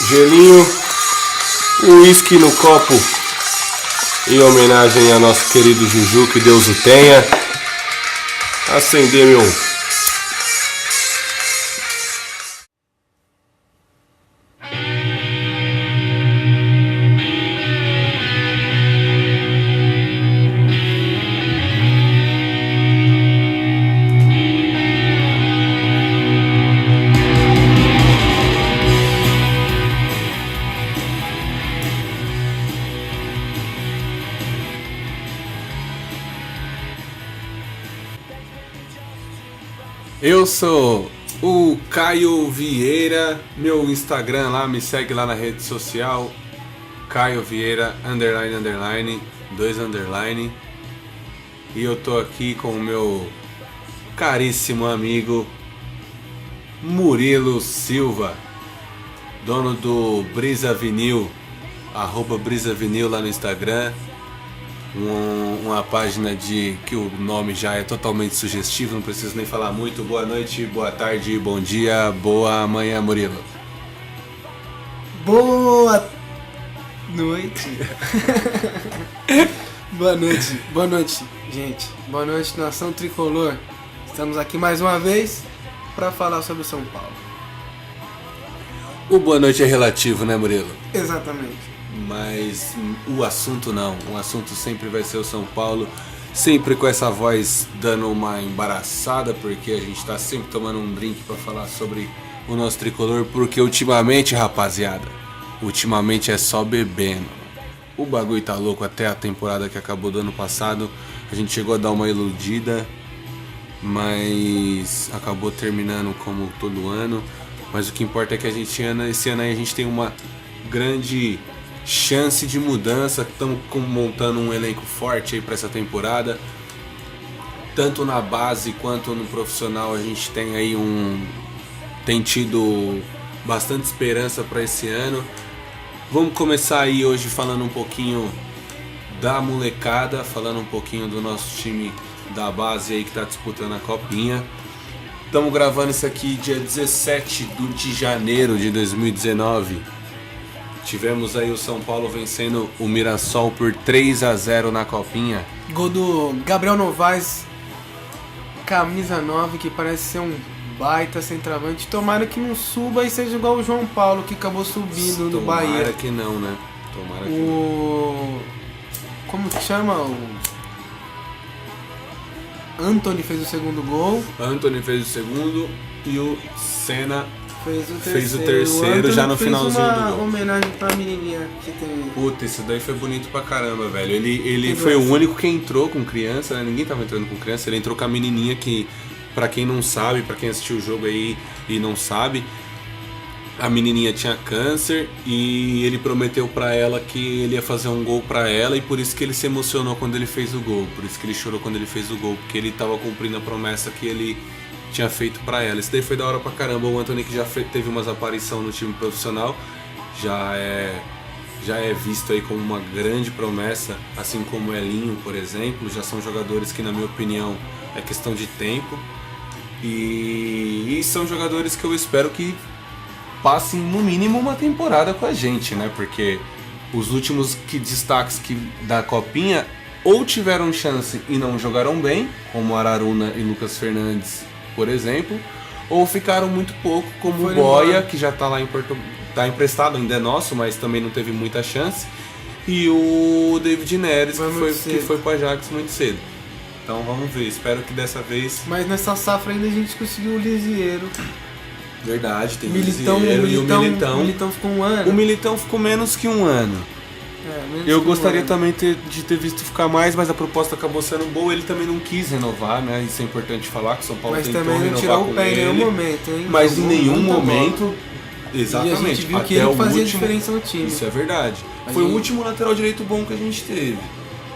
gelinho, uísque no copo, em homenagem a nosso querido Juju, que Deus o tenha. Acender meu... Eu sou o Caio Vieira, meu Instagram lá, me segue lá na rede social, Caio Vieira, __, 2 underline. E eu tô aqui com o meu caríssimo amigo Murilo Silva, dono do Brisa Vinil, @Brisa Vinil lá no Instagram. Uma página que o nome já é totalmente sugestivo, não preciso nem falar muito. Boa noite, boa tarde, bom dia, boa manhã, Murilo. Boa noite. Boa noite, gente. Boa noite, nação tricolor. Estamos aqui mais uma vez para falar sobre o São Paulo. O boa noite é relativo, né, Murilo? Exatamente. Mas o assunto não, o assunto sempre vai ser o São Paulo, sempre com essa voz dando uma embaraçada, porque a gente tá sempre tomando um drink pra falar sobre o nosso tricolor, porque ultimamente, rapaziada, é só bebendo. O bagulho tá louco, até a temporada que acabou do ano passado, a gente chegou a dar uma iludida, mas acabou terminando como todo ano. Mas o que importa é que esse ano aí a gente tem uma grande chance de mudança. Estamos montando um elenco forte aí para essa temporada, tanto na base quanto no profissional. A gente tem aí tem tido bastante esperança para esse ano. Vamos começar aí hoje falando um pouquinho da molecada, falando um pouquinho do nosso time da base aí que está disputando a Copinha. Estamos gravando isso aqui dia 17 de janeiro de 2019. Tivemos aí o São Paulo vencendo o Mirassol por 3-0 na Copinha. Gol do Gabriel Novaes, camisa 9, que parece ser um baita centroavante. Tomara que não suba e seja igual o João Paulo, que acabou subindo no Bahia. Tomara que não, né? Tomara que não. Como que chama? O Antony fez o segundo gol. Antony fez o segundo e o Senna fez o terceiro já no finalzinho do gol. Uma homenagem pra menininha que tem. Puta, isso daí foi bonito pra caramba, velho. Ele foi o único que entrou com criança, né? Ninguém tava entrando com criança. Ele entrou com a menininha que, pra quem não sabe, pra quem assistiu o jogo aí e não sabe, a menininha tinha câncer e ele prometeu pra ela que ele ia fazer um gol pra ela, e por isso que ele se emocionou quando ele fez o gol. Por isso que ele chorou quando ele fez o gol, porque ele tava cumprindo a promessa que ele tinha feito pra ela. Isso daí foi da hora pra caramba. O Antony, que já teve umas aparições no time profissional, já é visto aí como uma grande promessa, assim como o Elinho, por exemplo. Já são jogadores que, na minha opinião, é questão de tempo, e são jogadores que eu espero que passem no mínimo uma temporada com a gente, né? Porque os últimos destaques da Copinha ou tiveram chance e não jogaram bem, como Araruna e Lucas Fernandes, por exemplo, ou ficaram muito pouco, como o Boia, que já tá lá tá emprestado, ainda é nosso, mas também não teve muita chance, e o David Neres, que foi pro Ajax muito cedo. Então vamos ver, espero que dessa vez... Mas nessa safra ainda a gente conseguiu o Lisieiro. Verdade, tem Militão, e o Militão. O Militão ficou um ano. O Militão ficou menos que um ano. Eu gostaria também de ter visto ficar mais, mas a proposta acabou sendo boa. Ele também não quis renovar, né? Isso é importante falar, que o São Paulo tentou renovar com ele. Mas também não tirou o pé em nenhum momento, hein? Mas em nenhum momento... Exatamente. E a gente viu que ele fazia diferença no time. Isso é verdade. Foi o último lateral direito bom que a gente teve.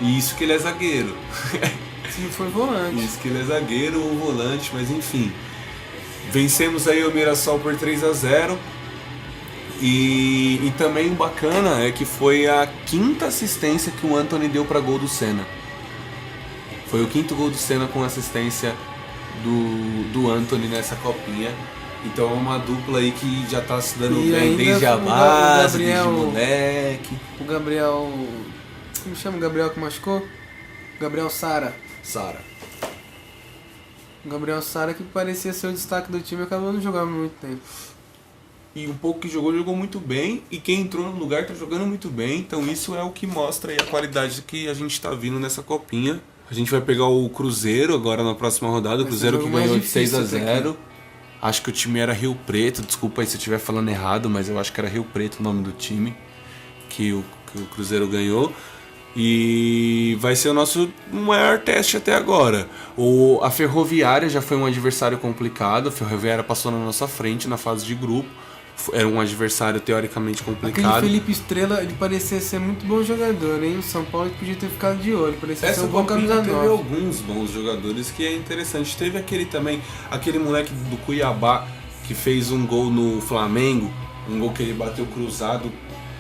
E isso que ele é zagueiro. Sim, foi volante. Isso que ele é zagueiro ou volante, mas enfim. Vencemos aí o Mirassol por 3-0. E também o bacana é que foi a quinta assistência que o Antony deu para gol do Senna. Foi o quinto gol do Senna com assistência do Antony nessa copinha. Então é uma dupla aí que já tá se dando E bem ainda desde a o base, Gabriel- desde moleque. O Gabriel... Como chama o Gabriel que machucou? Gabriel Sara. Sara. O Gabriel Sara, que parecia ser o destaque do time, acabou não jogando muito tempo. E um pouco que jogou muito bem. E quem entrou no lugar tá jogando muito bem. Então isso é o que mostra aí a qualidade que a gente tá vindo nessa copinha. A gente vai pegar o Cruzeiro agora na próxima rodada. O Cruzeiro que ganhou de 6-0. Acho que o time era Rio Preto. Desculpa aí se eu estiver falando errado, mas eu acho que era Rio Preto o nome do time que o Cruzeiro ganhou. E vai ser o nosso maior teste até agora. A Ferroviária já foi um adversário complicado. A Ferroviária passou na nossa frente na fase de grupo. Era um adversário teoricamente complicado. Aquele Felipe Estrela, ele parecia ser muito bom jogador, hein? O São Paulo podia ter ficado de olho. Parecia ser um bom camisa teve nova. alguns bons jogadores que é interessante. Teve aquele moleque do Cuiabá que fez um gol no Flamengo. Um gol que ele bateu cruzado.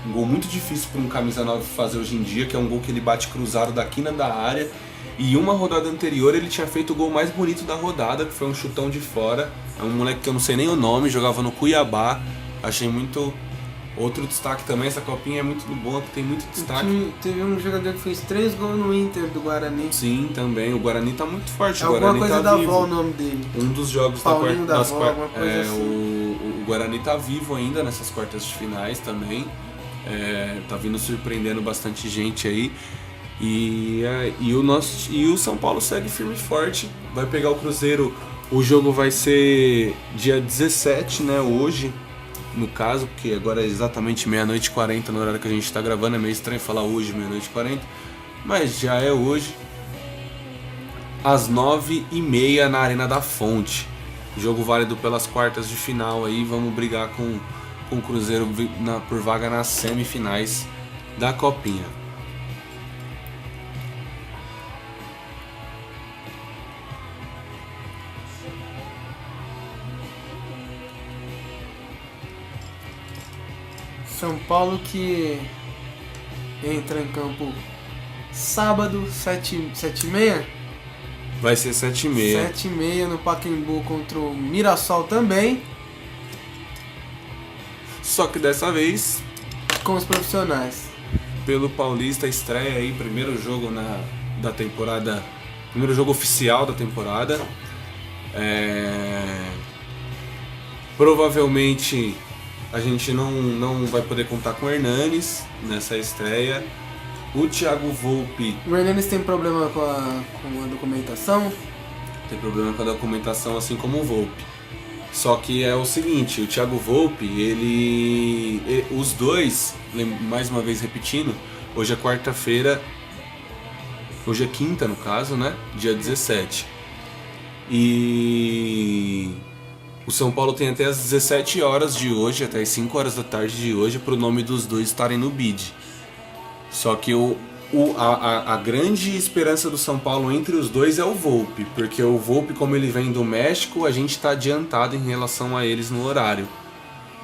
Um gol muito difícil para um camisa 9 fazer hoje em dia, que é um gol que ele bate cruzado da quina da área. E uma rodada anterior ele tinha feito o gol mais bonito da rodada, que foi um chutão de fora. É um moleque que eu não sei nem o nome, jogava no Cuiabá. Achei muito... Outro destaque também, essa copinha é muito boa, que tem muito destaque. Teve um jogador que fez 3 gols no Inter do Guarani. Sim, também. O Guarani tá muito forte. Alguma o Guarani coisa tá da vivo. avó o nome dele. Um dos jogos Paulinho das da avó, alguma coisa assim. O Guarani tá vivo ainda nessas quartas de finais também. Tá vindo surpreendendo bastante gente aí. E o São Paulo segue firme e forte. Vai pegar o Cruzeiro. O jogo vai ser dia 17, né? Hoje, no caso, porque agora é exatamente 00:40 no horário que a gente tá gravando. É meio estranho falar hoje, 00:40, mas já é hoje. Às 9h30 na Arena da Fonte. Jogo válido pelas quartas de final aí. Vamos brigar com o Cruzeiro por vaga nas semifinais da Copinha. São Paulo que entra em campo sábado, 7h30. Vai ser 7h30. 7h30 no Pacaembu contra o Mirassol também. Só que dessa vez, com os profissionais. Pelo Paulista, estreia aí, primeiro jogo da temporada. Primeiro jogo oficial da temporada. Provavelmente a gente não vai poder contar com o Hernanes nessa estreia. O Thiago Volpi O Hernanes tem problema com a documentação? tem problema com a documentação, assim como o Volpi. Só que é o seguinte, o Thiago Volpi, os dois, mais uma vez repetindo, hoje é quarta-feira, hoje é quinta no caso, né? Dia 17. E o São Paulo tem até as 17 horas de hoje, até as 5 horas da tarde de hoje, para o nome dos dois estarem no bid. Só que a grande esperança do São Paulo entre os dois é o Volpi, porque o Volpi, como ele vem do México, a gente está adiantado em relação a eles no horário.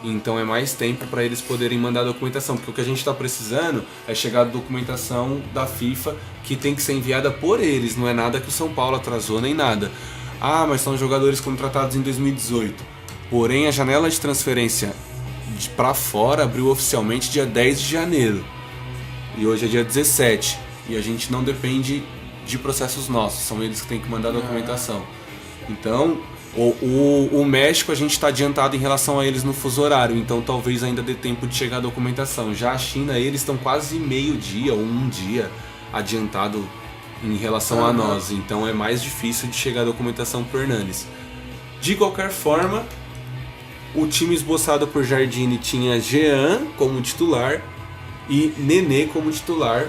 Então é mais tempo para eles poderem mandar a documentação, porque o que a gente está precisando é chegar a documentação da FIFA, que tem que ser enviada por eles, não é nada que o São Paulo atrasou nem nada. Ah, mas são jogadores contratados em 2018. Porém, a janela de transferência para fora abriu oficialmente dia 10 de janeiro. E hoje é dia 17. E a gente não depende de processos nossos. São eles que têm que mandar a documentação. Então, o México a gente está adiantado em relação a eles no fuso horário. Então, talvez ainda dê tempo de chegar a documentação. Já a China, eles estão quase meio-dia ou um dia adiantado em relação a nós, então é mais difícil de chegar a documentação por Hernanes. De qualquer forma, o time esboçado por Jardine tinha Jean como titular e Nenê como titular,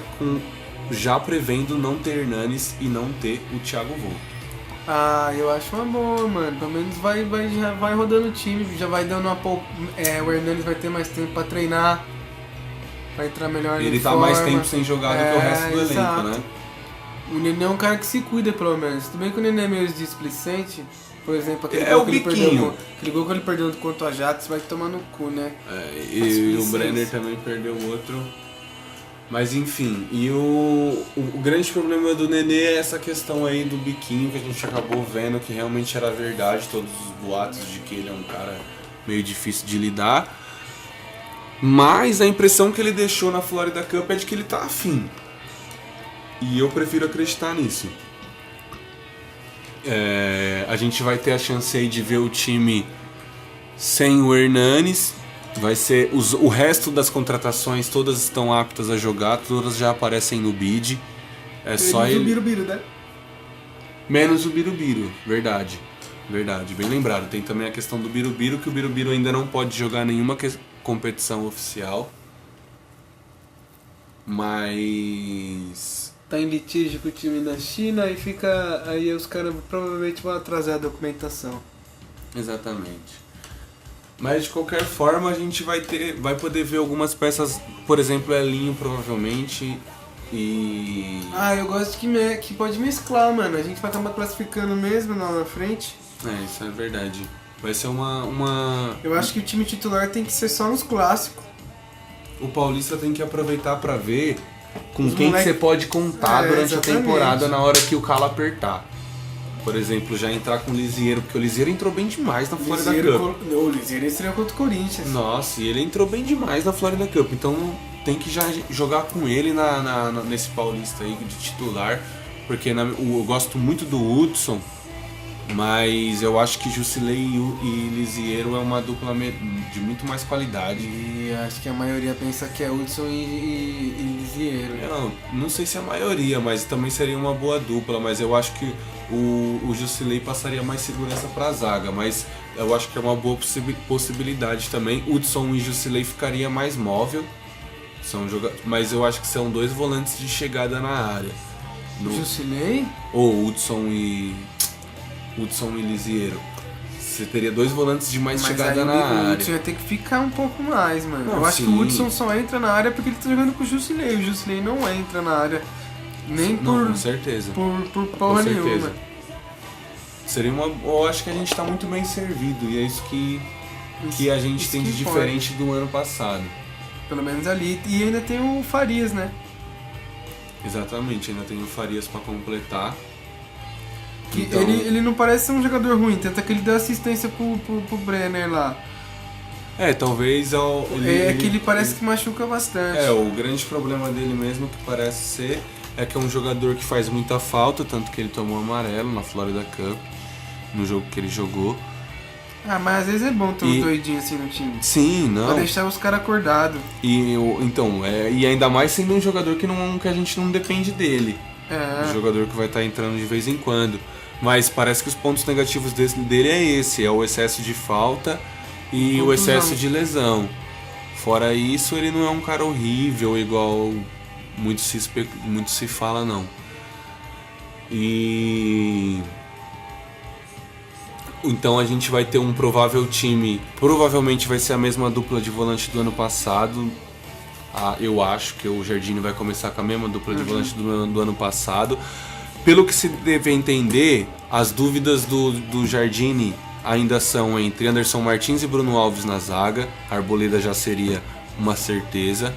já prevendo não ter Hernanes e não ter o Thiago Volpi. Eu acho uma boa, mano. Pelo menos já vai rodando o time, já vai dando uma pouco. O Hernanes vai ter mais tempo pra treinar, vai entrar melhor. Ele tá mais tempo sem jogar do que o resto do elenco, né? O Nenê é um cara que se cuida, pelo menos. Tudo bem que o Nenê é meio displicente. Por exemplo, aquele gol que ele perdeu contra o Ajax vai tomar no cu, né? E o Brenner também perdeu outro. Mas enfim, e o grande problema do Nenê é essa questão aí do biquinho, que a gente acabou vendo que realmente era verdade, todos os boatos de que ele é um cara meio difícil de lidar. Mas a impressão que ele deixou na Florida Cup é de que ele tá afim. E eu prefiro acreditar nisso. A gente vai ter a chance aí de ver o time sem o Hernanes. Vai ser o resto das contratações, todas estão aptas a jogar, todas já aparecem no bid. É só ele. O Birubiru, né? Menos o Birubiru, verdade. Verdade, bem lembrado. Tem também a questão do Birubiru, que o Birubiru ainda não pode jogar nenhuma competição oficial. Mas Tá em litígio com o time da China e fica. Aí os caras provavelmente vão atrasar a documentação. exatamente. Mas de qualquer forma a gente vai poder ver algumas peças, por exemplo, Elinho provavelmente e... Eu gosto que pode mesclar, mano. A gente vai acabar classificando mesmo lá na frente. Isso é verdade. Vai ser uma... Eu acho que o time titular tem que ser só nos clássicos. O Paulista tem que aproveitar pra ver com Os quem que moleque- você pode contar durante exatamente. a temporada na hora que o calo apertar. Por exemplo, já entrar com o Lisieiro, porque o Lisieiro entrou bem demais na Florida Cup. O Lisieiro estreou contra o Corinthians. Nossa, e ele entrou bem demais na Florida Cup, então tem que já jogar com ele nesse Paulista aí de titular, porque eu gosto muito do Hudson, mas eu acho que Jusilei e Lisieiro é uma dupla de muito mais qualidade. E acho que a maioria pensa que é Hudson e Lisieiro. Não sei se é a maioria, mas também seria uma boa dupla, mas eu acho que o Jusilei passaria mais segurança para a zaga, mas eu acho que é uma boa possibilidade também. Hudson e Jusilei ficaria mais móvel, mas eu acho que são dois volantes de chegada na área. Jusilei? Ou Hudson e Lisieiro. Você teria dois volantes de mais chegada na O área. Hudson ia ter que ficar um pouco mais, mano. Não, eu acho sim. que o Hudson só entra na área porque ele tá jogando com o Jusilei. O Jusilei não entra na área. Nem Com certeza. por porra Com certeza. nenhuma. Seria eu acho que a gente tá muito bem servido e é isso que a gente isso tem de que importa. diferente do ano passado. Pelo menos ali. E ainda tem o Farias, né? Exatamente, ainda tem o Farias pra completar. Que Então, ele não parece ser um jogador ruim, tanto que ele deu assistência pro Brenner lá. talvez Que ele parece que machuca bastante. o grande problema dele mesmo que parece ser é que é um jogador que faz muita falta, tanto que ele tomou amarelo na Florida Cup, no jogo que ele jogou. Mas às vezes é bom ter uns doidinhos assim no time. Sim, não. Pra deixar os caras acordados. E ainda mais sendo um jogador que a gente não depende dele. Um jogador que vai estar entrando de vez em quando. Mas parece que os pontos negativos dele é esse, é o excesso de falta e o excesso de lesão. Fora isso, ele não é um cara horrível, igual muito se fala, não. Então a gente vai ter um provável time, provavelmente vai ser a mesma dupla de volante do ano passado. Eu acho que o Jardine vai começar com a mesma dupla de volante do ano passado. Pelo que se deve entender, as dúvidas do Jardine ainda são entre Anderson Martins e Bruno Alves na zaga. A Arboleda já seria uma certeza.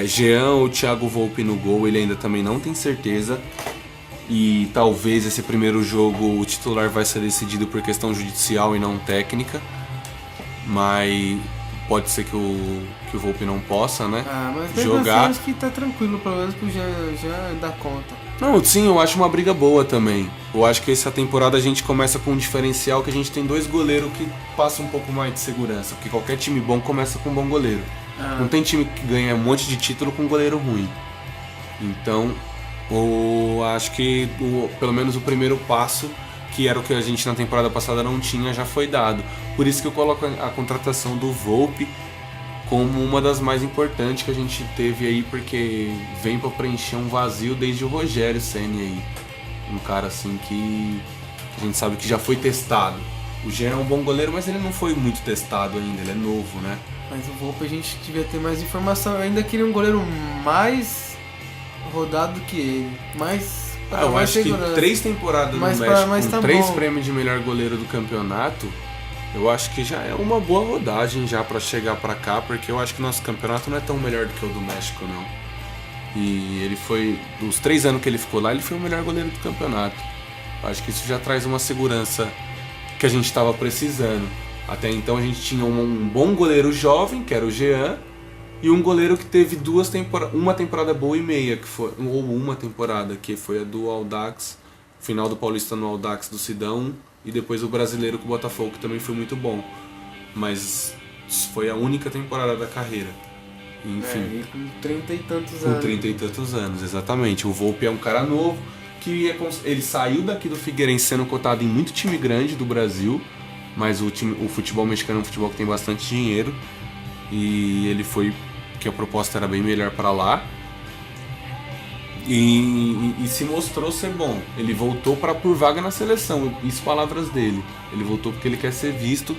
Jean ou Thiago Volpi no gol, ele ainda também não tem certeza. E talvez esse primeiro jogo o titular vai ser decidido por questão judicial e não técnica. Mas pode ser que o Volpi não possa, né? Mas jogar. Acho que tá tranquilo, pelo menos pro já dá conta. Não, sim, eu acho uma briga boa também. Eu acho que essa temporada a gente começa com um diferencial que a gente tem dois goleiros que passam um pouco mais de segurança. Porque qualquer time bom começa com um bom goleiro. Não tem time que ganha um monte de título com um goleiro ruim. Então, eu acho que pelo menos o primeiro passo, que era o que a gente na temporada passada não tinha, já foi dado. Por isso que eu coloco a contratação do Volpi como uma das mais importantes que a gente teve aí, porque vem para preencher um vazio desde o Rogério Ceni aí. Um cara assim que a gente sabe que já foi testado. O Jean é um bom goleiro, mas ele não foi muito testado ainda, ele é novo, né? Mas o Volpi a gente devia ter mais informação. Eu ainda queria um goleiro mais rodado que ele. Eu acho que 3 temporadas no México, com tá 3 bom. prêmios de melhor goleiro do campeonato, Eu acho que já é uma boa rodagem já pra chegar pra cá, porque eu acho que nosso campeonato não é tão melhor do que o do México, não. E ele foi, dos 3 anos que ele ficou lá, ele foi o melhor goleiro do campeonato. Eu acho que isso já traz uma segurança que a gente estava precisando. Até então a gente tinha um bom goleiro jovem, que era o Jean, e um goleiro que teve uma temporada boa e meia, ou uma temporada, que foi a do Audax, final do Paulista no Audax do Sidão, e depois o brasileiro com o Botafogo, que também foi muito bom. Mas foi a única temporada da carreira. Enfim. E com 30 e tantos com anos. Com 30 e tantos anos, exatamente. O Volpi é um cara novo, que ele saiu daqui do Figueirense sendo cotado em muito time grande do Brasil, mas o futebol mexicano é um futebol que tem bastante dinheiro, e ele foi, que a proposta era bem melhor para lá. E se mostrou ser bom. Ele voltou por vaga na seleção, isso palavras dele. Ele voltou porque ele quer ser visto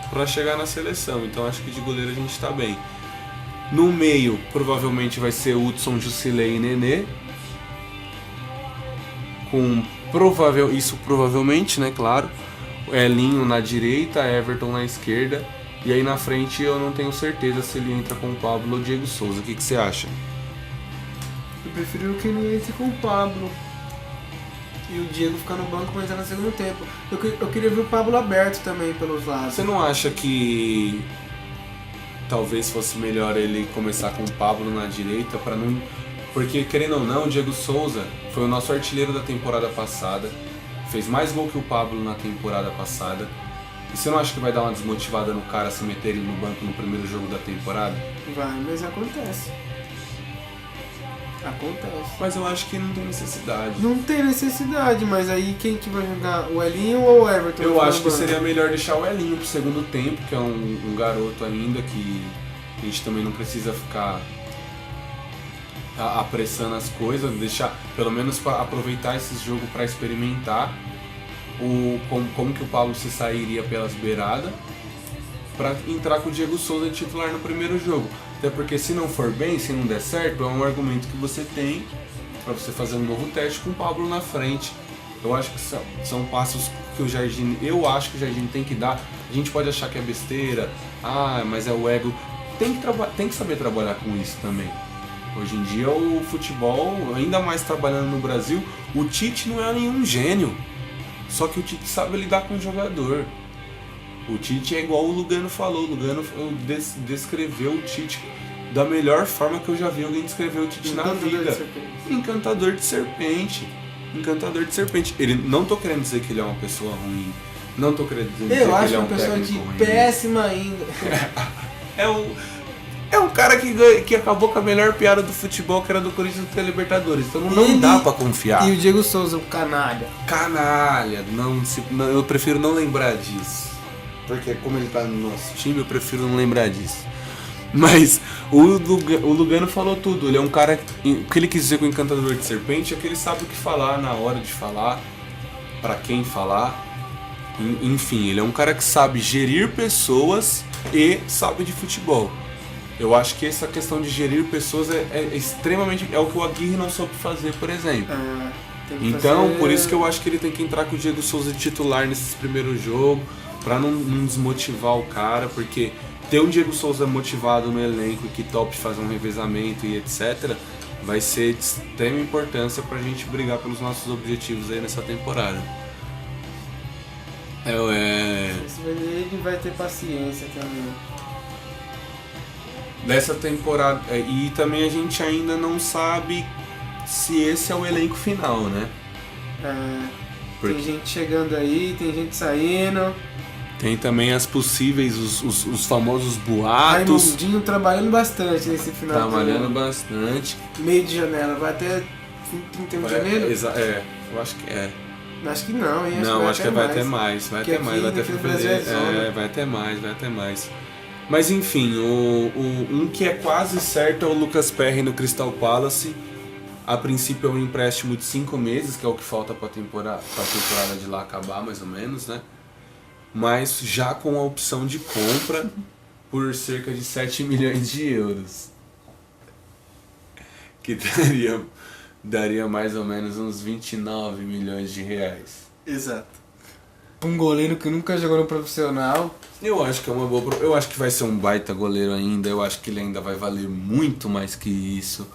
para chegar na seleção. Então acho que de goleiro a gente está bem. No meio, provavelmente vai ser Hudson, Jusilei e Nenê. Isso provavelmente, né, claro. Elinho na direita, Everton na esquerda. E aí na frente eu não tenho certeza se ele entra com o Pablo ou Diego Souza. O que você acha? Eu prefiro que ele entre com o Pablo e o Diego ficar no banco pra entrar no segundo tempo. Eu queria ver o Pablo aberto também pelos lados. Você não acha que talvez fosse melhor ele começar com o Pablo na direita para não... Porque, querendo ou não, o Diego Souza foi o nosso artilheiro da temporada passada, fez mais gol que o Pablo na temporada passada. E você não acha que vai dar uma desmotivada no cara se meter ele no banco no primeiro jogo da temporada? Vai, mas acontece. Mas eu acho que não tem necessidade. Não tem necessidade, mas aí quem que vai jogar? O Elinho ou o Everton? Eu acho que seria melhor deixar o Elinho pro segundo tempo, que é um garoto ainda, que a gente também não precisa ficar apressando as coisas, deixar pelo menos para aproveitar esse jogo para experimentar como que o Pablo se sairia pelas beiradas, para entrar com o Diego Souza de titular no primeiro jogo. Até porque se não for bem, se não der certo, é um argumento que você tem para você fazer um novo teste com o Pablo na frente. Eu acho que são passos que o Jardine, acho que o Jardine tem que dar. A gente pode achar que é besteira, mas é o ego. Tem que saber trabalhar com isso também. Hoje em dia o futebol, ainda mais trabalhando no Brasil, o Tite não é nenhum gênio. Só que o Tite sabe lidar com o jogador. O Tite é igual o Lugano falou. O Lugano descreveu o Tite da melhor forma que eu já vi alguém descrever o Tite na vida. Encantador de serpente. Encantador de serpente. Ele, não tô querendo dizer que ele é uma pessoa ruim. Não tô querendo dizer que ele é um técnico ruim. Eu acho uma pessoa de péssima ainda. É um cara que acabou com a melhor piada do futebol, que era do Corinthians da Libertadores. Então não dá pra confiar. E o Diego Souza, o canalha. Canalha. Eu prefiro não lembrar disso. Porque como ele tá no nosso time, eu prefiro não lembrar disso. Mas o Lugano falou tudo. Ele é um cara... O que ele quis dizer com o encantador de serpente é que ele sabe o que falar na hora de falar, pra quem falar. Enfim, ele é um cara que sabe gerir pessoas e sabe de futebol. Eu acho que essa questão de gerir pessoas é extremamente... É o que o Aguirre não soube fazer, por exemplo. Então, por isso que eu acho que ele tem que entrar com o Diego Souza de titular nesses primeiros jogos, pra não desmotivar o cara, porque ter um Diego Souza motivado no elenco que tope fazer um revezamento e etc. vai ser de extrema importância pra gente brigar pelos nossos objetivos aí nessa temporada. Ele vai ter paciência também. Dessa temporada. E também a gente ainda não sabe se esse é o elenco final, né? Tem gente chegando aí, tem gente saindo. Tem também as possíveis, os famosos boatos. Raimundinho trabalhando bastante nesse final. Trabalhando bastante. Meio de janela, vai até 31 de janeiro? Eu acho que é. Acho que não, hein? Acho que vai ter mais. Vai ter mais, vai ter fevereiro. Vai ter mais. Mas enfim, um que é quase certo é o Lucas Perry no Crystal Palace. A princípio é um empréstimo de 5 meses, que é o que falta para a temporada de lá acabar, mais ou menos, né? Mas já com a opção de compra por cerca de 7 milhões de euros. Que daria mais ou menos uns 29 milhões de reais. Exato. pra um goleiro que nunca jogou no profissional. Eu acho que é uma boa. Eu acho que vai ser um baita goleiro ainda. Eu acho que ele ainda vai valer muito mais que isso.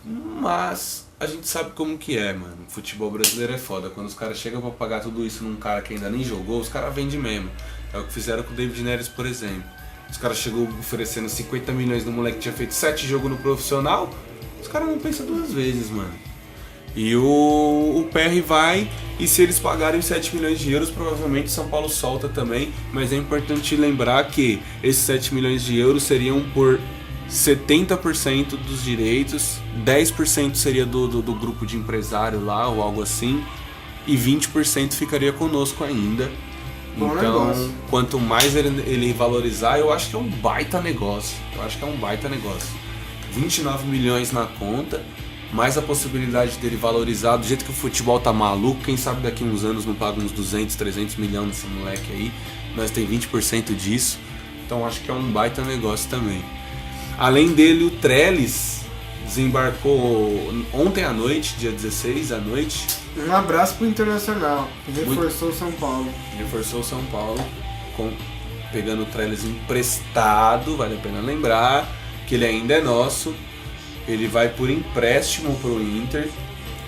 Mas a gente sabe como que é, mano. O futebol brasileiro é foda. Quando os caras chegam pra pagar tudo isso num cara que ainda nem jogou, os caras vendem mesmo. É o que fizeram com o David Neres, por exemplo. Os caras chegou oferecendo 50 milhões no moleque que tinha feito 7 jogos no profissional. Os caras não pensam duas vezes, mano. E o PR vai, e se eles pagarem 7 milhões de euros, provavelmente São Paulo solta também. Mas é importante lembrar que esses 7 milhões de euros seriam por 70% dos direitos, 10% seria do grupo de empresário lá, ou algo assim, e 20% ficaria conosco ainda. Bom Então, negócio. quanto mais ele valorizar, eu acho que é um baita negócio. 29 milhões na conta, mais a possibilidade dele valorizar. Do jeito que o futebol tá maluco, quem sabe daqui uns anos não paga uns 200, 300 milhões nesse moleque aí. Nós tem 20% disso. Então acho que é um baita negócio também. Além dele, o Trellis desembarcou ontem à noite, dia 16 à noite. Um abraço pro Internacional, que reforçou o São Paulo. Reforçou o São Paulo, pegando o Trellis emprestado, vale a pena lembrar que ele ainda é nosso. Ele vai por empréstimo pro Inter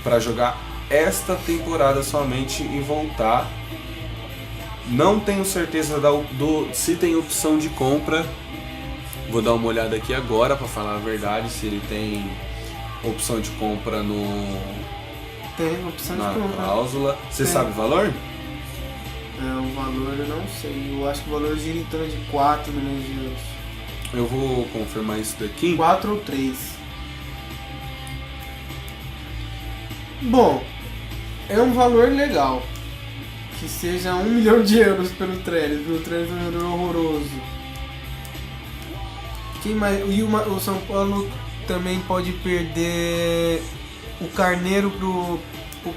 para jogar esta temporada somente e voltar. Não tenho certeza se tem opção de compra. Vou dar uma olhada aqui agora para falar a verdade, se ele tem opção de compra Tem opção de na compra. cláusula. Você Tem. sabe o valor? O valor eu não sei. Eu acho que o valor gira em torno de 4 milhões de euros. Eu vou confirmar isso daqui. 4 ou 3. Bom, é um valor legal. Que seja 1 milhão de euros pelo Trellis. Pelo Trellis é um jogador horroroso. Quem mais? O São Paulo também pode perder o Carneiro pro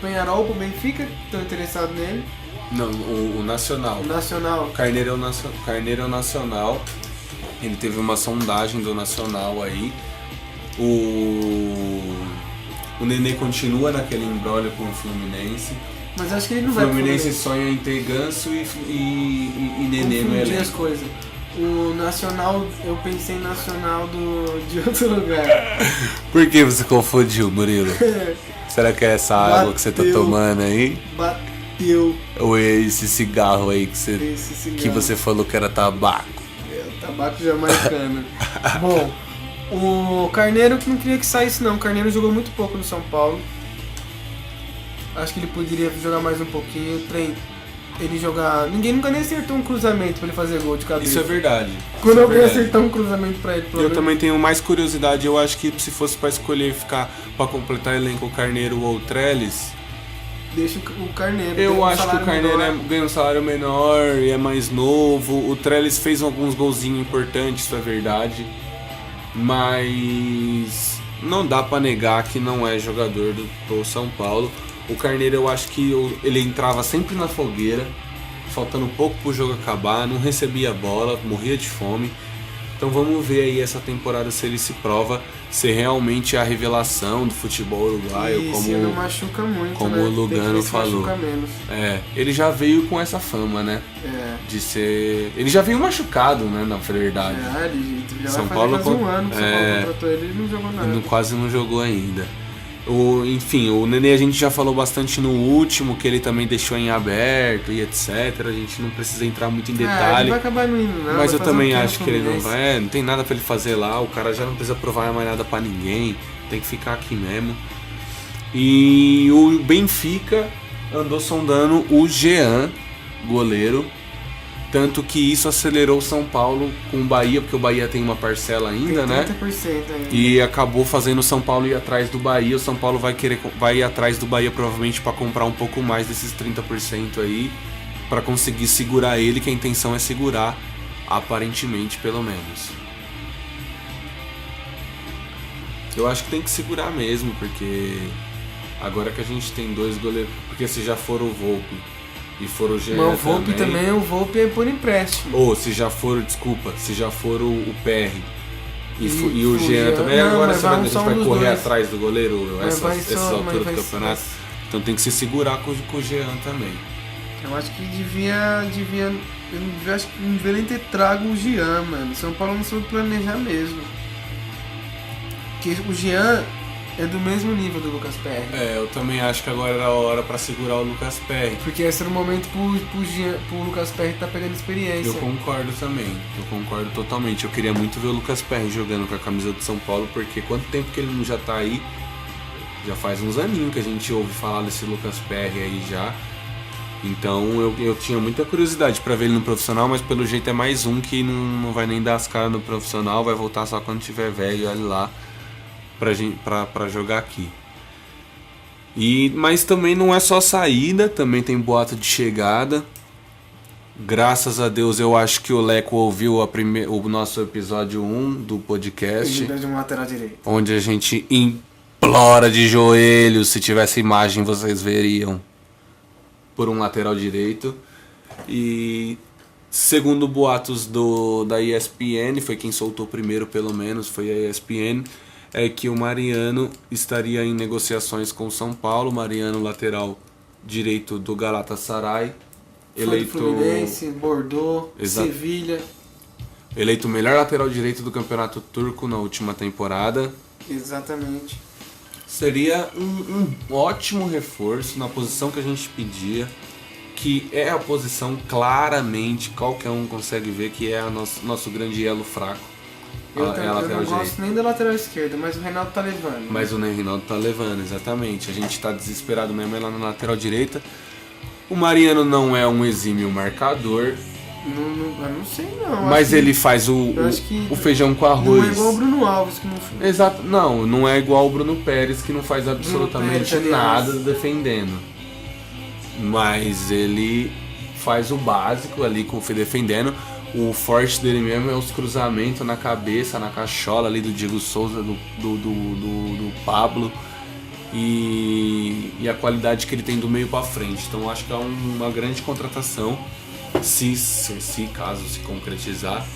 Penharol, pro Benfica, que estão interessados nele. Não, o Nacional. O Nacional. O Carneiro é o Nacional. Ele teve uma sondagem do Nacional aí. O Nenê continua naquele imbróglio com o Fluminense. Mas acho que ele não O vai pro Fluminense sonha em ter Ganso e Nenê no confundir as elenco. coisas. O Nacional, eu pensei em Nacional de outro lugar. Por que você confundiu, Murilo? Será que é essa água que você tá Bateu. tomando aí? Bateu Ou é esse cigarro aí esse cigarro. que você falou que era tabaco? O tabaco jamaicano. Bom, o Carneiro que não queria que saísse não. O Carneiro jogou muito pouco no São Paulo. Acho que ele poderia jogar mais um pouquinho. Ele jogar... Ninguém nunca nem acertou um cruzamento pra ele fazer gol de cabeça. Isso é verdade. Quando Isso é alguém verdade. acertar um cruzamento pra ele, pelo Eu menos- também tenho mais curiosidade. Eu acho que se fosse pra escolher ficar pra completar elenco o Carneiro ou o Trellis, Deixa o Carneiro. eu tem um acho que o salário Carneiro menor. ganha um salário menor e é mais novo. O Trellis fez alguns golzinhos importantes, isso é verdade. Mas não dá pra negar que não é jogador do São Paulo. O Carneiro, eu acho que ele entrava sempre na fogueira, faltando pouco pro jogo acabar, não recebia bola, morria de fome. Então vamos ver aí essa temporada se ele se prova ser realmente a revelação do futebol uruguaio, E como se não machuca muito, como né? o Tem que Lugano ver se falou. machuca menos. ele já veio com essa fama, né? De ser. Ele já veio machucado, né? Na verdade. Ele já São vai Paulo fazer quase um con- ano que o São Paulo contratou ele e não jogou nada. Ele quase não jogou ainda. Enfim, o Nenê a gente já falou bastante no último, que ele também deixou em aberto e etc. A gente não precisa entrar muito em Ele detalhe. vai acabar não indo, não. Mas vai eu fazer também o quê no acho que ele não Fluminense? vai. Não tem nada pra ele fazer lá. O cara já não precisa provar mais nada pra ninguém. Tem que ficar aqui mesmo. E o Benfica andou sondando o Jean, goleiro. Tanto que isso acelerou o São Paulo com o Bahia, porque o Bahia tem uma parcela ainda, Tem né? 30% ainda. E acabou fazendo o São Paulo ir atrás do Bahia. O São Paulo vai ir atrás do Bahia provavelmente para comprar um pouco mais desses 30% aí, para conseguir segurar ele, que a intenção é segurar, aparentemente, pelo menos. Eu acho que tem que segurar mesmo, porque agora que a gente tem dois goleiros, porque se já for o Volpi e for o Jean Mas o Volpe também, o Volpe é por empréstimo. ou se já for o PR e o o Jean Jean- também, não, agora mas você vai, a vai gente só um vai dos correr dois. atrás do goleiro Mas vai essas só- alturas mas do vai- campeonato. Então tem que se segurar com o Jean também. Eu acho que eu acho que não devia nem ter trago o Jean, mano. São Paulo não soube planejar mesmo. Porque o Jean é do mesmo nível do Lucas Perry. Eu também acho que agora era a hora pra segurar o Lucas Perry. Porque esse era o momento pro Lucas Perry tá pegando experiência. Eu concordo também, eu concordo totalmente. Eu queria muito ver o Lucas Perry jogando com a camisa do São Paulo, porque quanto tempo que ele não já tá aí? Já faz uns aninhos que a gente ouve falar desse Lucas Perry aí já. Então eu tinha muita curiosidade pra ver ele no profissional, mas pelo jeito é mais um que não vai nem dar as caras no profissional, vai voltar só quando tiver velho, olha lá, pra jogar aqui. Mas também não é só saída, também tem boato de chegada. Graças a Deus eu acho que o Leco ouviu o nosso episódio 1 do podcast, de um lateral direito. onde a gente implora de joelhos, se tivesse imagem vocês veriam, por um lateral direito. E segundo boatos da ESPN, foi quem soltou primeiro pelo menos, foi a ESPN, é que o Mariano estaria em negociações com o São Paulo. Mariano, lateral direito do Galatasaray, eleito Fluminense, Bordeaux, Sevilha. Eleito o melhor lateral direito do campeonato turco na última temporada. Exatamente. Seria um ótimo reforço na posição que a gente pedia, que é a posição claramente, qualquer um consegue ver que é nosso grande elo fraco. Eu não gosto nem da lateral esquerda, mas o Reinaldo tá levando. Mas o Reinaldo tá levando, exatamente. A gente tá desesperado mesmo é lá na lateral direita. O Mariano não é um exímio marcador. Eu não sei não. Mas ele faz o feijão com arroz. Não é igual o Bruno Alves que não... Exato, não é igual o Bruno Pérez que não faz absolutamente nada defendendo. Mas ele faz o básico ali defendendo. O forte dele mesmo é os cruzamentos na cabeça, na cachola ali do Diego Souza, do Pablo. E a qualidade que ele tem do meio pra frente. Então acho que é uma grande contratação, se caso se concretizar,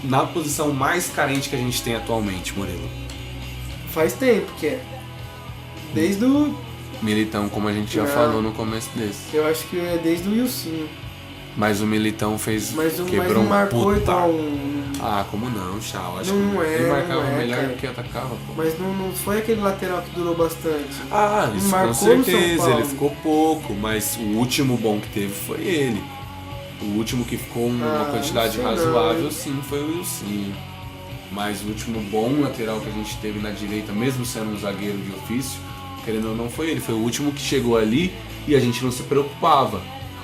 na posição mais carente que a gente tem atualmente, Murilo. Faz tempo que é. Desde o Militão, como a gente já falou no começo desse. Eu acho que é desde o Wilson. Mas o Militão quebrou um marcou puta. Igual como não, Chau? Acho não que ele marcava melhor cara. do que atacava, pô. Mas não foi aquele lateral que durou bastante. Isso com certeza, ele ficou pouco, mas o último bom que teve foi ele. O último que ficou uma quantidade razoável, sim, foi o Wilson. Mas o último bom lateral que a gente teve na direita, mesmo sendo um zagueiro de ofício, querendo ou não, foi ele. Foi o último que chegou ali e a gente não se preocupava.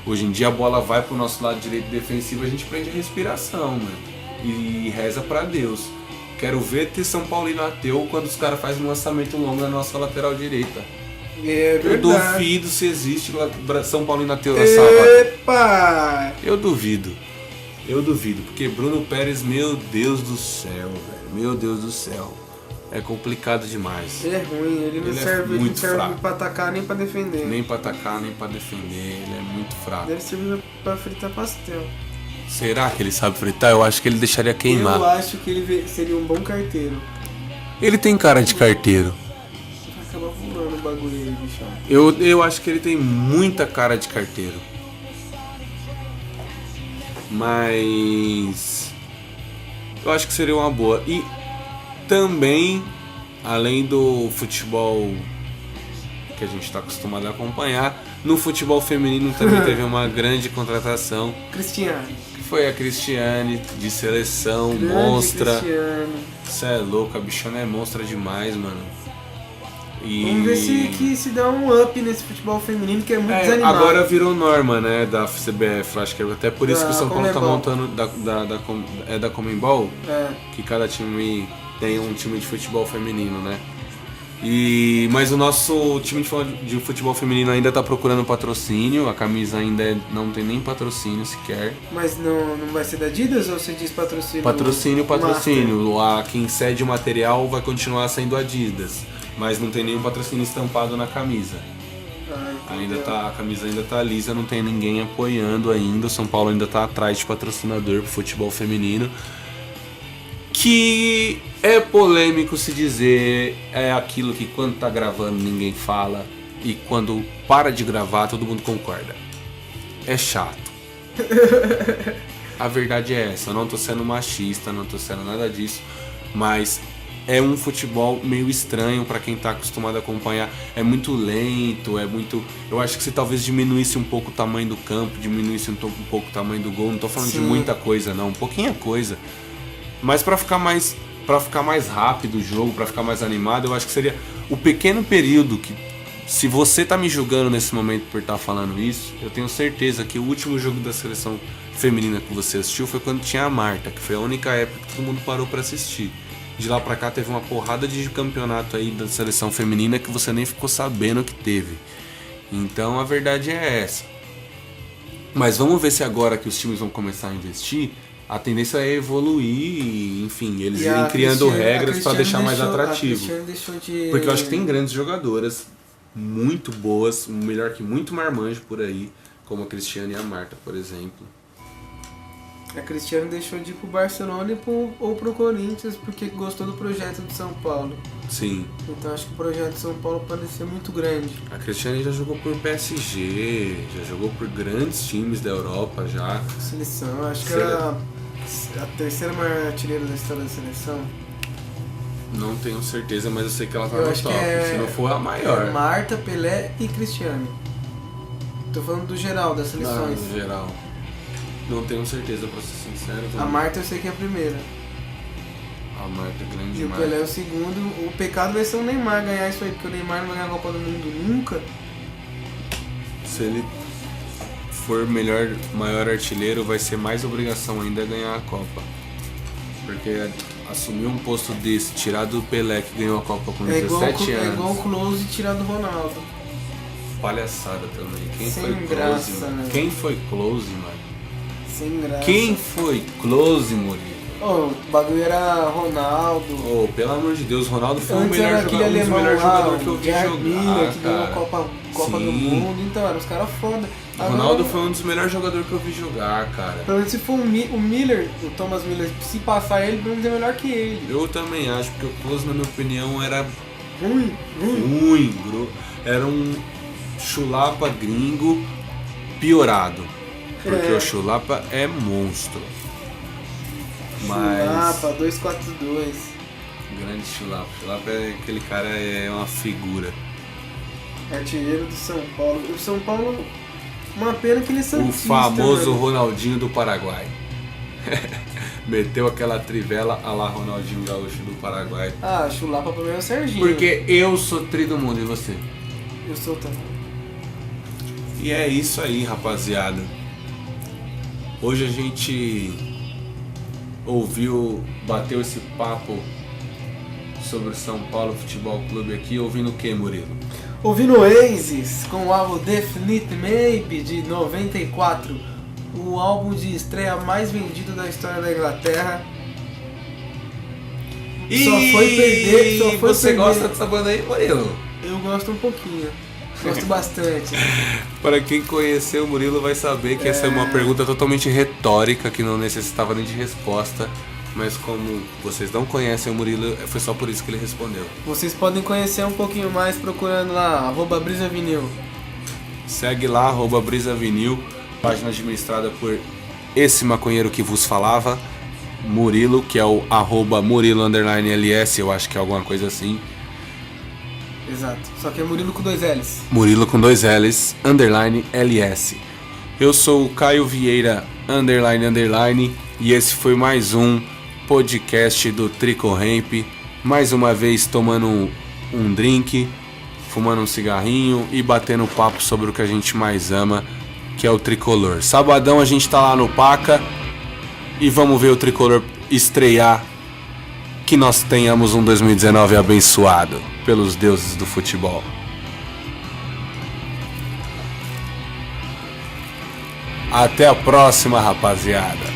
Hoje em dia a bola vai pro nosso lado direito defensivo, a gente prende a respiração, mano. E reza pra Deus. Quero ver ter São Paulino ateu quando os caras fazem um lançamento longo na nossa lateral direita. É verdade. Eu duvido se existe São Paulino ateu nessa vaga. Epa! Eu duvido, porque Bruno Pérez, meu Deus do céu, velho. Meu Deus do céu. É complicado demais. Ele é ruim, ele não serve pra atacar nem pra defender. Nem pra atacar, nem pra defender, ele é muito fraco. Deve servir pra fritar pastel. Será que ele sabe fritar? Eu acho que ele deixaria queimar. Eu acho que ele seria um bom carteiro. Ele tem cara de carteiro. Vai acabar voando o bagulho aí, bichão. Eu acho que ele tem muita cara de carteiro. Mas eu acho que seria uma boa. E também, além do futebol que a gente está acostumado a acompanhar, no futebol feminino também teve uma grande contratação. Cristiane. Que foi a Cristiane, de seleção, grande monstra. Você é louco, a bichona é monstra demais, mano. Vamos ver se dá um up nesse futebol feminino, que é muito desanimado. Agora virou norma, né, da CBF. Acho que é até por isso que o São Paulo tá montando da Conmebol, que cada time tem um time de futebol feminino, né? Mas o nosso time de futebol feminino ainda tá procurando patrocínio, a camisa ainda não tem nem patrocínio sequer. Mas não vai ser da Adidas ou você diz patrocínio? Patrocínio. Quem cede o material vai continuar sendo Adidas, mas não tem nenhum patrocínio estampado na camisa. A camisa ainda tá lisa, não tem ninguém apoiando ainda. O São Paulo ainda tá atrás de patrocinador pro futebol feminino. Que é polêmico se dizer, é aquilo que quando tá gravando ninguém fala e quando para de gravar todo mundo concorda. é chato. A verdade é essa, eu não tô sendo machista, não tô sendo nada disso, mas é um futebol meio estranho pra quem tá acostumado a acompanhar. É muito lento, é muito... Eu acho que se talvez diminuísse um pouco o tamanho do campo, diminuísse um pouco o tamanho do gol, não tô falando de muita coisa não, pouquinha coisa. Mas pra ficar mais rápido o jogo, pra ficar mais animado, eu acho que seria o pequeno período que... Se você tá me julgando nesse momento por estar falando isso, eu tenho certeza que o último jogo da seleção feminina que você assistiu foi quando tinha a Marta, que foi a única época que todo mundo parou pra assistir. De lá pra cá teve uma porrada de campeonato aí da seleção feminina que você nem ficou sabendo que teve. Então a verdade é essa. Mas vamos ver se agora que os times vão começar a investir, a tendência é evoluir, enfim, eles irem criando regras pra deixar mais atrativo. Porque eu acho que tem grandes jogadoras muito boas, melhor que muito marmanjo por aí, como a Cristiane e a Marta, por exemplo. A Cristiane deixou de ir pro Barcelona ou pro Corinthians porque gostou do projeto de São Paulo. Sim. Então acho que o projeto de São Paulo pode ser muito grande. A Cristiane já jogou por PSG, já jogou por grandes times da Europa já. Seleção, acho que era a terceira maior artilheira da história da seleção. Não tenho certeza, mas eu sei que ela tá no top, se não for a maior. Marta, Pelé e Cristiane. Tô falando do geral, das seleções. Não, no geral. Não tenho certeza, pra ser sincero. A Marta eu sei que é a primeira. A Marta é grande demais. E o Pelé é o segundo. O pecado vai ser o Neymar ganhar isso aí, porque o Neymar não vai ganhar a Copa do Mundo nunca. Se ele for maior artilheiro, vai ser mais obrigação ainda ganhar a Copa. Porque assumir um posto desse, tirar do Pelé que ganhou a Copa com 17 anos. É igual o Close tirar do Ronaldo. Palhaçada também. Quem Sem foi graça, Close, mano? né? Quem foi Close, mano? Sem graça. Quem foi Close, Murilo? O bagulho era Ronaldo. Pelo amor de Deus, Ronaldo foi Antes o melhor jogador, um dos melhores jogadores que eu vi jogar, Miller, que ganhou a cara. Copa do Mundo. Então, eram os caras foda. O Ronaldo foi um dos melhores jogadores que eu vi jogar, cara. Pelo menos se for o Miller, o Thomas Miller, se passar ele, vamos dizer melhor que ele. Eu também acho, porque o Close, na minha opinião, era Ruim. Era um chulapa gringo piorado. Porque o chulapa é monstro. Mas... Chulapa, 242. Grande chulapa. Chulapa é aquele cara, é uma figura. Artilheiro do São Paulo. O São Paulo, uma pena que ele é santista. O famoso mano. Ronaldinho do Paraguai. Meteu aquela trivela a lá Ronaldinho Gaúcho do Paraguai. Ah, chulapa pra mim é o Serginho. Porque eu sou tri do mundo, e você? Eu sou também. E é isso aí, rapaziada. Hoje a gente bateu esse papo sobre o São Paulo Futebol Clube aqui, ouvindo o que, Murilo? Ouvindo Oasis com o álbum Definite Maybe de 94, o álbum de estreia mais vendido da história da Inglaterra. Você gosta dessa banda aí, Murilo? Eu gosto um pouquinho. Gosto bastante. Para quem conheceu o Murilo vai saber que essa é uma pergunta totalmente retórica, que não necessitava nem de resposta. Mas como vocês não conhecem o Murilo, foi só por isso que ele respondeu. Vocês podem conhecer um pouquinho mais procurando lá, @brisavinil. Segue lá, @brisavinil, página administrada por esse maconheiro que vos falava, Murilo, que é o @Murilo_LS, eu acho que é alguma coisa assim. Exato, só que é Murilo com 2 L's. Murilo com 2 L's, _LS. Eu sou o Caio Vieira, __, e esse foi mais um podcast do Tricorremp. Mais uma vez tomando um drink, fumando um cigarrinho e batendo papo sobre o que a gente mais ama, que é o tricolor. Sabadão a gente tá lá no Paca e vamos ver o tricolor estrear. Que nós tenhamos um 2019 abençoado pelos deuses do futebol. Até a próxima, rapaziada.